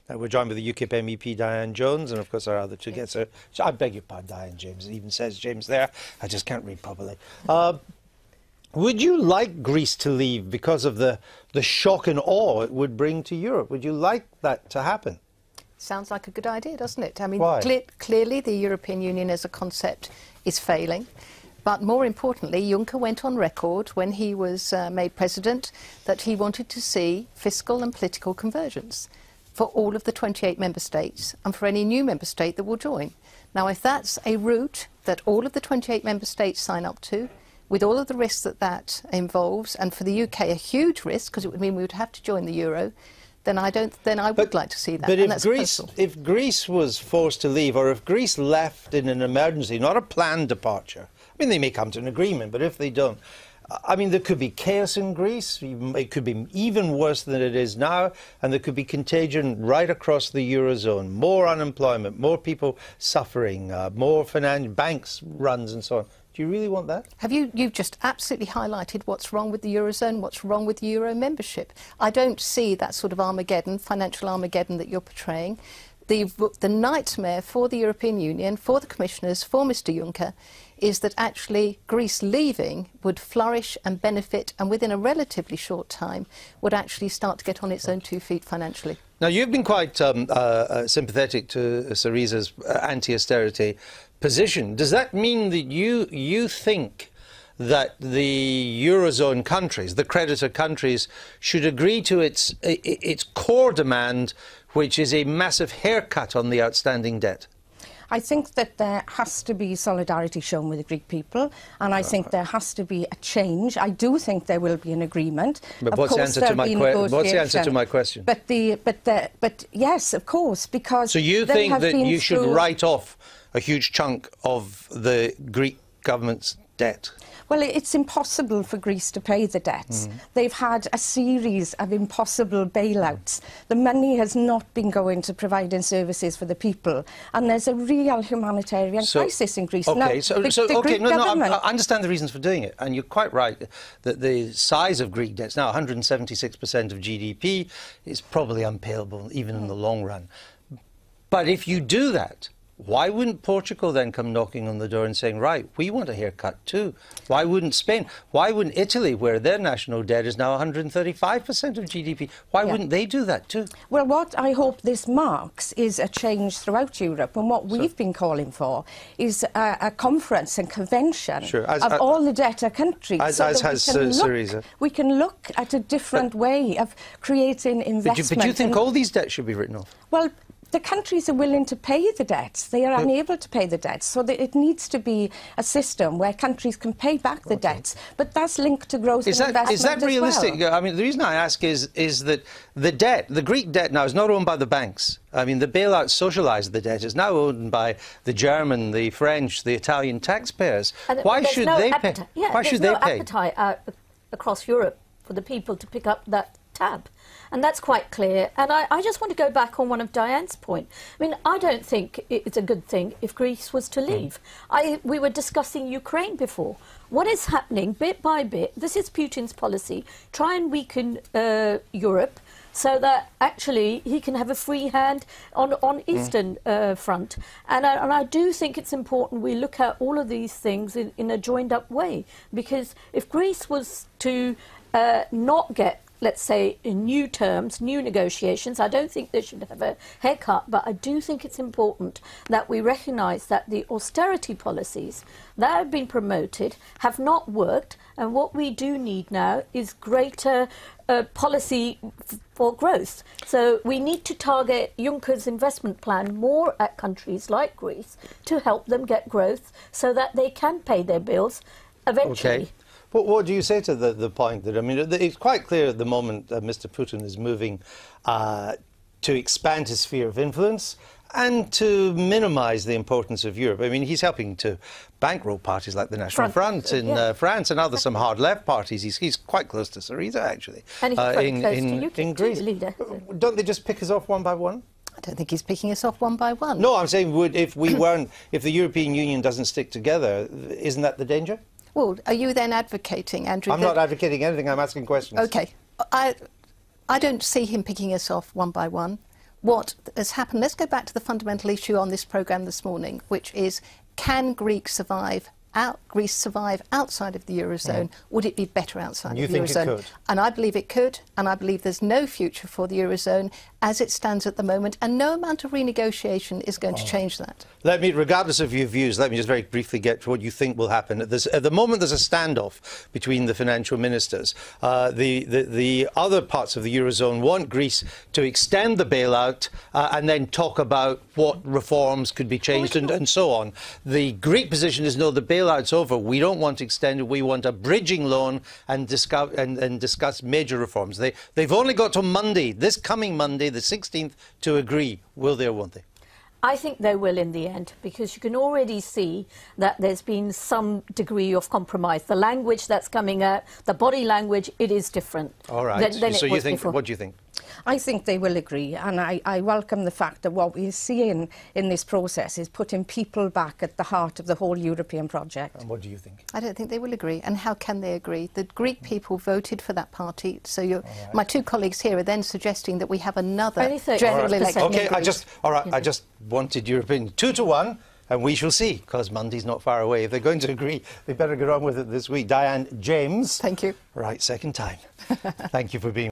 We're joined with the UKIP MEP Diane Jones, and of course our other two guests. I beg your pardon, Diane James. It even says James there. I just can't read properly. Would you like Greece to leave because of the shock and awe it would bring to Europe? Would you like that to happen? Sounds like a good idea, doesn't it? I mean, Why? Clearly the European Union as a concept is failing. But more importantly, Juncker went on record when he was made president that he wanted to see fiscal and political convergence for all of the 28 member states and for any new member state that will join. Now, if that's a route that all of the 28 member states sign up to, with all of the risks that that involves, and for the UK a huge risk because it would mean we would have to join the euro, then I would like to see that. But if Greece was forced to leave, or if Greece left in an emergency, not a planned departure, I mean, they may come to an agreement, but if they don't, I mean, there could be chaos in Greece. It could be even worse than it is now, and there could be contagion right across the Eurozone. More unemployment, more people suffering, more banks runs and so on. Do you really want that? You've just absolutely highlighted what's wrong with the Eurozone, what's wrong with Euro membership. I don't see that sort of Armageddon, financial Armageddon that you're portraying. The nightmare for the European Union, for the commissioners, for Mr Juncker, is that actually Greece leaving would flourish and benefit, and within a relatively short time would actually start to get on its own 2 feet financially. Now, you've been quite sympathetic to Syriza's anti-austerity position. Does that mean that you think that the Eurozone countries, the creditor countries, should agree to its core demand, which is a massive haircut on the outstanding debt? I think that there has to be solidarity shown with the Greek people, and I think there has to be a change. I do think there will be an agreement. But what's the answer to my question? But yes, of course, because so you think that you should write off a huge chunk of the Greek government's debt? Well, it's impossible for Greece to pay the debts. They've had a series of impossible bailouts. The money has not been going to providing services for the people, and there's a real humanitarian crisis in Greece. Okay, Now, I understand the reasons for doing it, and you're quite right that the size of Greek debts now, 176% of GDP, is probably unpayable even in the long run. But if you do that, why wouldn't Portugal then come knocking on the door and saying, right, we want a haircut too? Why wouldn't Spain? Why wouldn't Italy, where their national debt is now 135% of GDP, why wouldn't they do that too? Well, what I hope this marks is a change throughout Europe, and what we've been calling for is a conference and convention of all the debtor countries. As has Syriza. We can look at a different way of creating investment. But do you think all these debts should be written off? Well, the countries are willing to pay the debts. They are unable to pay the debts. So it needs to be a system where countries can pay back the debts. But that's linked to growth and investment Is that realistic? as well. I mean, the reason I ask is that the Greek debt now is not owned by the banks. I mean, the bailout socialised the debt. It's now owned by the German, the French, the Italian taxpayers. Why should they pay? Why should they pay? There's no appetite across Europe for the people to pick up that tab. And that's quite clear. And I just want to go back on one of Diane's point. I mean, I don't think it's a good thing if Greece was to leave. We were discussing Ukraine before. What is happening bit by bit, this is Putin's policy, try and weaken Europe so that actually he can have a free hand on Eastern front. And I do think it's important we look at all of these things in a joined-up way. Because if Greece was to not get, let's say, in new terms, new negotiations, I don't think they should have a haircut, but I do think it's important that we recognise that the austerity policies that have been promoted have not worked, and what we do need now is greater policy for growth. So we need to target Juncker's investment plan more at countries like Greece to help them get growth so that they can pay their bills eventually. Okay. What do you say to the point that, I mean, it's quite clear at the moment that Mr. Putin is moving to expand his sphere of influence and to minimise the importance of Europe. I mean, he's helping to bankroll parties like the National Front in France and some hard left parties. He's quite close to Syriza, actually, and he's quite close to UKIP in Greece. Leader. Don't they just pick us off one by one? I don't think he's picking us off one by one. No, I'm saying if the European Union doesn't stick together, isn't that the danger? Well, are you then advocating, Andrew? I'm not advocating anything, I'm asking questions. OK. I don't see him picking us off one by one. what has happened, let's go back to the fundamental issue on this programme this morning, which is, can Greece survive outside of the Eurozone? Would it be better outside of the Eurozone? You think it could? And I believe it could, and I believe there's no future for the Eurozone as it stands at the moment, and no amount of renegotiation is going to change that. Let me, regardless of your views, let me just very briefly get to what you think will happen. At the moment, there's a standoff between the financial ministers. The other parts of the Eurozone want Greece to extend the bailout and then talk about what reforms could be changed and so on. The Greek position is, no, the bailout's over. We don't want extended. We want a bridging loan and discuss major reforms. They've only got till Monday, this coming Monday, the 16th, to agree. Will they or won't they? I think they will in the end, because you can already see that there's been some degree of compromise. The language that's coming out, the body language, it is different. All right. Than so it you was think? before. What do you think? I think they will agree, and I welcome the fact that what we're seeing in this process is putting people back at the heart of the whole European project. And what do you think? I don't think they will agree. And how can they agree? The Greek people voted for that party. So my two colleagues here are then suggesting that we have another general election. Okay, I just wanted your opinion. 2-1. And we shall see, because Monday's not far away. If they're going to agree, they better get on with it this week. Diane, James. Thank you. Right, second time. Thank you for being